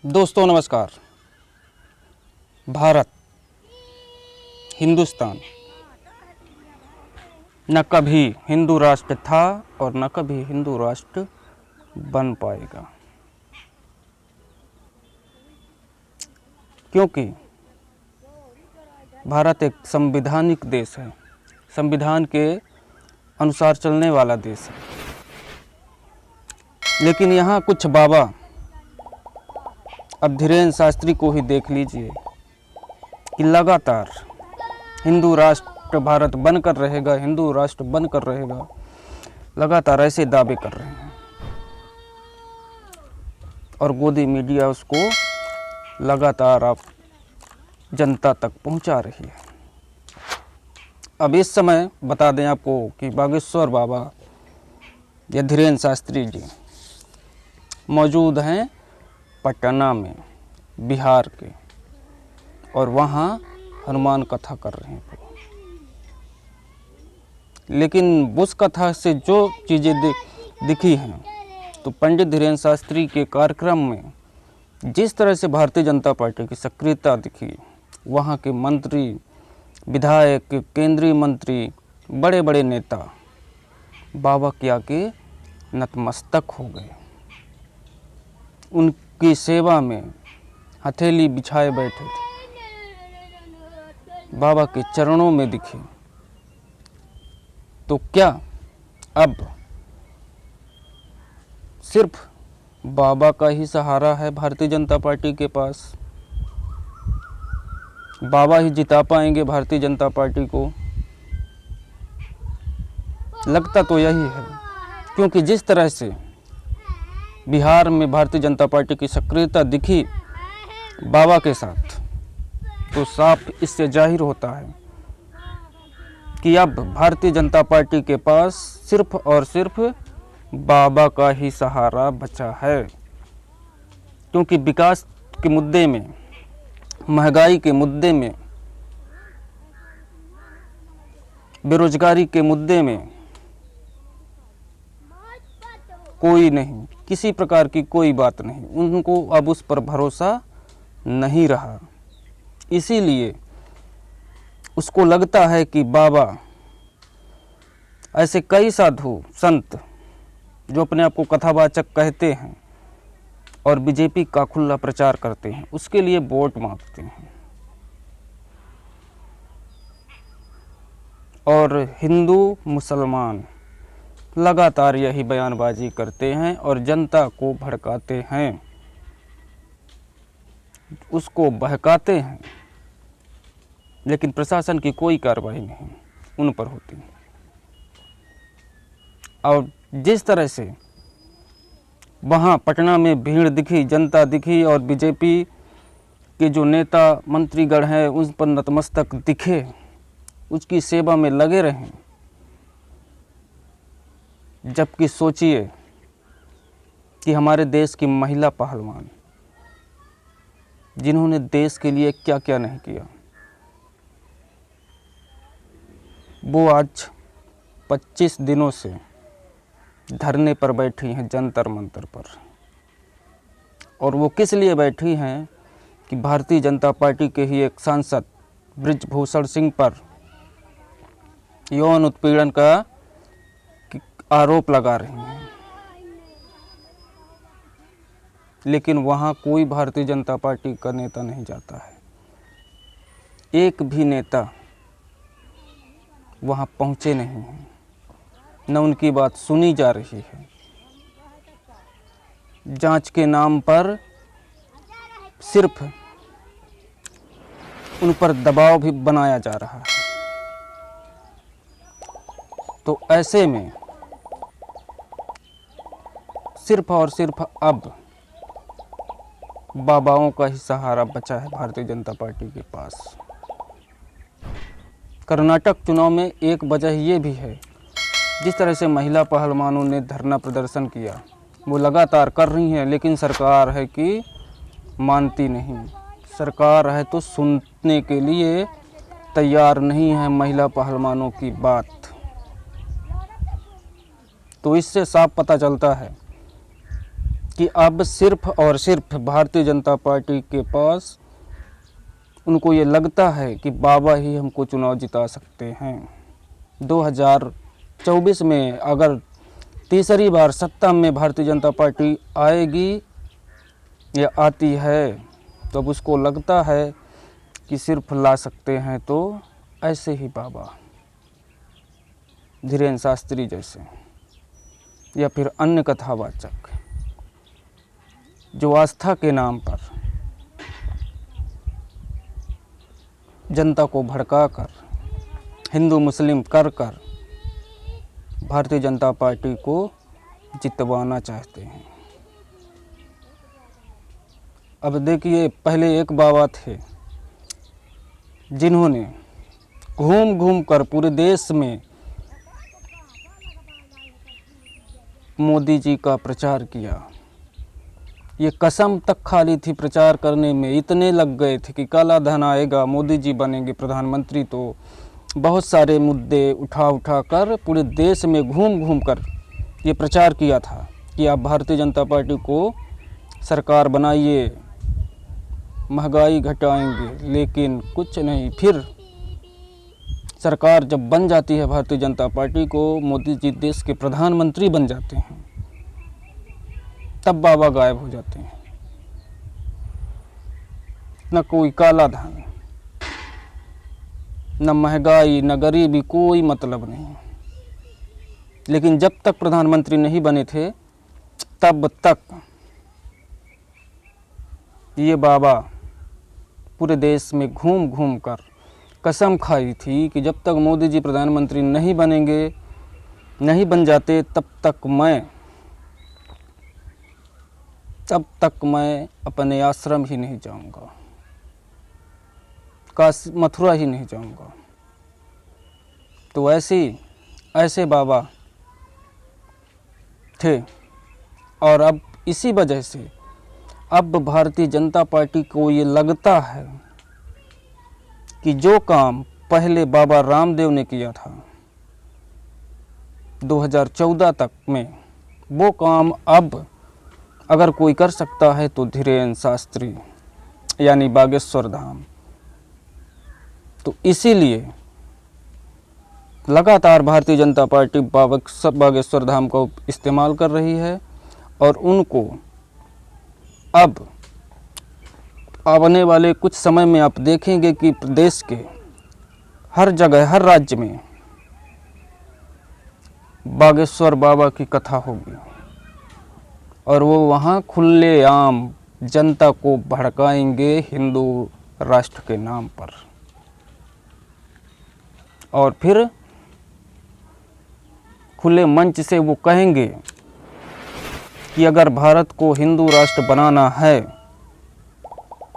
दोस्तों नमस्कार। भारत, हिंदुस्तान न कभी हिंदू राष्ट्र था और न कभी हिंदू राष्ट्र बन पाएगा, क्योंकि भारत एक संवैधानिक देश है, संविधान के अनुसार चलने वाला देश है। लेकिन यहाँ कुछ बाबा, अब धीरेन्द्र शास्त्री को ही देख लीजिए कि लगातार हिंदू राष्ट्र भारत बनकर रहेगा, हिंदू राष्ट्र बनकर रहेगा, लगातार ऐसे दावे कर रहे हैं और गोदी मीडिया उसको लगातार आप जनता तक पहुंचा रही है। अब इस समय बता दें आपको कि बागेश्वर बाबा या धीरेन्द्र शास्त्री जी मौजूद हैं पटना में, बिहार के, और वहाँ हनुमान कथा कर रहे हैं। लेकिन उस कथा से जो चीज़ें दिखी हैं, तो पंडित धीरेन्द्र शास्त्री के कार्यक्रम में जिस तरह से भारतीय जनता पार्टी की सक्रियता दिखी, वहाँ के मंत्री, विधायक, केंद्रीय मंत्री, बड़े बड़े नेता बाबा के आगे नतमस्तक हो गए, उनकी सेवा में हथेली बिछाए बैठे थे, बाबा के चरणों में दिखे। तो क्या अब सिर्फ बाबा का ही सहारा है भारतीय जनता पार्टी के पास? बाबा ही जिता पाएंगे भारतीय जनता पार्टी को? लगता तो यही है, क्योंकि जिस तरह से बिहार में भारतीय जनता पार्टी की सक्रियता दिखी बाबा के साथ, तो साफ इससे जाहिर होता है कि अब भारतीय जनता पार्टी के पास सिर्फ और सिर्फ बाबा का ही सहारा बचा है। क्योंकि विकास के मुद्दे में, महंगाई के मुद्दे में, बेरोजगारी के मुद्दे में कोई नहीं, किसी प्रकार की कोई बात नहीं, उनको अब उस पर भरोसा नहीं रहा। इसीलिए उसको लगता है कि बाबा, ऐसे कई साधु संत जो अपने आप को कथावाचक कहते हैं और बीजेपी का खुला प्रचार करते हैं, उसके लिए वोट मांगते हैं, और हिंदू मुसलमान लगातार यही बयानबाजी करते हैं और जनता को भड़काते हैं, उसको बहकाते हैं। लेकिन प्रशासन की कोई कार्रवाई नहीं उन पर होती। और जिस तरह से वहाँ पटना में भीड़ दिखी, जनता दिखी, और बीजेपी के जो नेता मंत्रीगण हैं उस पर नतमस्तक दिखे, उसकी सेवा में लगे रहें। जबकि सोचिए कि हमारे देश की महिला पहलवान, जिन्होंने देश के लिए क्या क्या नहीं किया, वो आज 25 दिनों से धरने पर बैठी हैं जंतर मंतर पर। और वो किस लिए बैठी हैं कि भारतीय जनता पार्टी के ही एक सांसद बृजभूषण सिंह पर यौन उत्पीड़न का आरोप लगा रही हैं। लेकिन वहाँ कोई भारतीय जनता पार्टी का नेता नहीं जाता है, एक भी नेता वहाँ पहुँचे नहीं हैं, न उनकी बात सुनी जा रही है। जांच के नाम पर सिर्फ उन पर दबाव भी बनाया जा रहा है। तो ऐसे में सिर्फ और सिर्फ अब बाबाओं का ही सहारा बचा है भारतीय जनता पार्टी के पास। कर्नाटक चुनाव में एक वजह ये भी है, जिस तरह से महिला पहलवानों ने धरना प्रदर्शन किया, वो लगातार कर रही हैं, लेकिन सरकार है कि मानती नहीं। सरकार है तो सुनने के लिए तैयार नहीं है महिला पहलवानों की बात। तो इससे साफ पता चलता है कि अब सिर्फ और सिर्फ भारतीय जनता पार्टी के पास उनको ये लगता है कि बाबा ही हमको चुनाव जिता सकते हैं। 2024 में अगर तीसरी बार सत्ता में भारतीय जनता पार्टी आएगी या आती है तो अब उसको लगता है कि सिर्फ ला सकते हैं तो ऐसे ही बाबा धीरेन्द्र शास्त्री जैसे या फिर अन्य कथावाचक जो आस्था के नाम पर जनता को भड़काकर हिंदू मुस्लिम कर भारतीय जनता पार्टी को जितवाना चाहते हैं। अब देखिए, पहले एक बाबा थे जिन्होंने घूम घूम कर पूरे देश में मोदी जी का प्रचार किया। ये कसम तक खा ली थी प्रचार करने में, इतने लग गए थे कि काला धन आएगा, मोदी जी बनेंगे प्रधानमंत्री, तो बहुत सारे मुद्दे उठा कर पूरे देश में घूम घूम कर ये प्रचार किया था कि आप भारतीय जनता पार्टी को सरकार बनाइए, महंगाई घटाएंगे। लेकिन कुछ नहीं, फिर सरकार जब बन जाती है भारतीय जनता पार्टी को, मोदी जी देश के प्रधानमंत्री बन जाते हैं, तब बाबा गायब हो जाते हैं। न कोई काला धन, न महंगाई, न गरीबी, कोई मतलब नहीं। लेकिन जब तक प्रधानमंत्री नहीं बने थे तब तक ये बाबा पूरे देश में घूम घूम कर कसम खाई थी कि जब तक मोदी जी प्रधानमंत्री नहीं बनेंगे, नहीं बन जाते, तब तक मैं अपने आश्रम ही नहीं जाऊंगा, काशी मथुरा ही नहीं जाऊंगा। तो ऐसे बाबा थे। और अब इसी वजह से अब भारतीय जनता पार्टी को ये लगता है कि जो काम पहले बाबा रामदेव ने किया था 2014 तक में, वो काम अब अगर कोई कर सकता है तो धीरेन्द्र शास्त्री यानी बागेश्वर धाम। तो इसीलिए लगातार भारतीय जनता पार्टी बागेश्वर धाम का इस्तेमाल कर रही है और उनको अब आने वाले कुछ समय में आप देखेंगे कि प्रदेश के हर जगह, हर राज्य में बागेश्वर बाबा की कथा होगी और वो वहाँ खुलेआम जनता को भड़काएंगे हिंदू राष्ट्र के नाम पर। और फिर खुले मंच से वो कहेंगे कि अगर भारत को हिंदू राष्ट्र बनाना है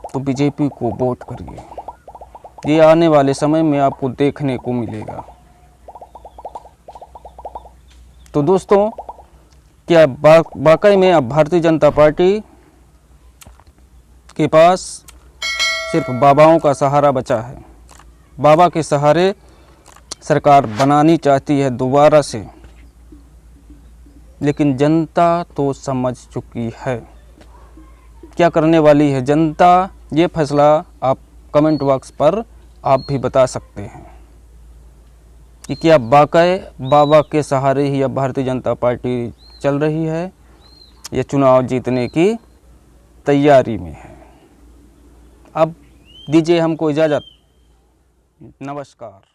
तो बीजेपी को वोट करिए। ये आने वाले समय में आपको देखने को मिलेगा। तो दोस्तों, क्या वाकई में अब भारतीय जनता पार्टी के पास सिर्फ बाबाओं का सहारा बचा है? बाबा के सहारे सरकार बनानी चाहती है दोबारा से, लेकिन जनता तो समझ चुकी है। क्या करने वाली है जनता, ये फैसला आप कमेंट बॉक्स पर आप भी बता सकते हैं कि क्या वाकई बाबा के सहारे ही अब भारतीय जनता पार्टी चल रही है या चुनाव जीतने की तैयारी में है। अब दीजिए हमको इजाज़त। नमस्कार।